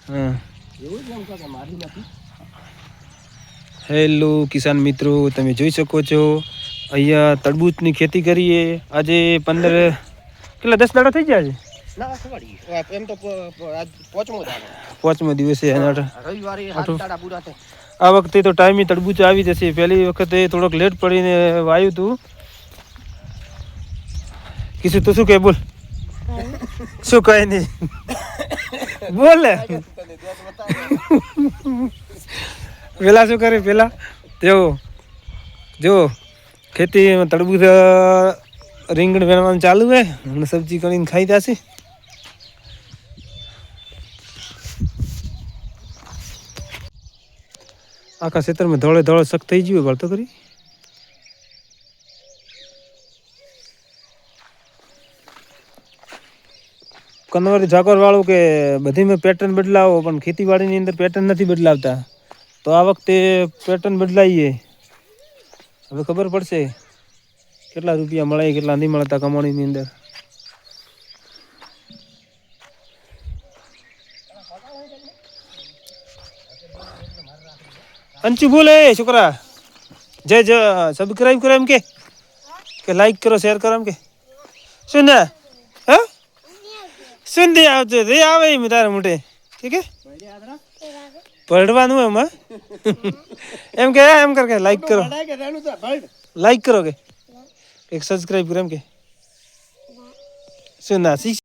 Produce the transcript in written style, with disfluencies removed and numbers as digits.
હા હેલો કિસાન મિત્રો, તમે જોઈ શકો છો અહીંયા તરબૂચની ખેતી કરીએ. આજે 15 કેટલા 10 દાડા થઈ ગયા છે. ના સવાડી એમ તો આજ પાંચમો દાડો. પાંચમો દિવસે રવિવારે 7 દાડા પૂરા થાય. આ વખતે તો ટાઈમે તરબૂચ આવી જશે. પહેલી વખતે થોડોક લેટ પડીને વાયું હતું. કિસુ તો શું કહે બોલ. શું કહે નહીં બોલ પેલા શું કરે પેલા તેઓ જો ખેતીમાં તરબૂચ રીંગણ વેણવાનું ચાલુ હે અને સબ્જી કરીને ખાઈ જશે. આખા ખેતરમાં ધોળે ધોળે શક થઈ ગયું ભરતો કરી. કનવરી ઝાકોર વાળું કે બધી મેં પેટર્ન બદલાવો પણ ખેતીવાડીની અંદર પેટર્ન નથી બદલાવતા. તો આ વખતે પેટર્ન બદલાઈએ. હવે ખબર પડશે કેટલા રૂપિયા મળે કેટલા નહીં મળતા કમાણીની અંદર. અંચુ બોલે છોકરા જય જય સબસ્ક્રાઈબ કરો એમ કે લાઈક કરો શેર કરો એમ કે શું ના હા સુંદી આવજો રે આવે એમ તારા મોટે ઠીક હે પડવાનું એમાં એમ કે લાઈક કરો લાઈક કરો કે એક સબસ્ક્રાઈબ કરો એમ કે શું ના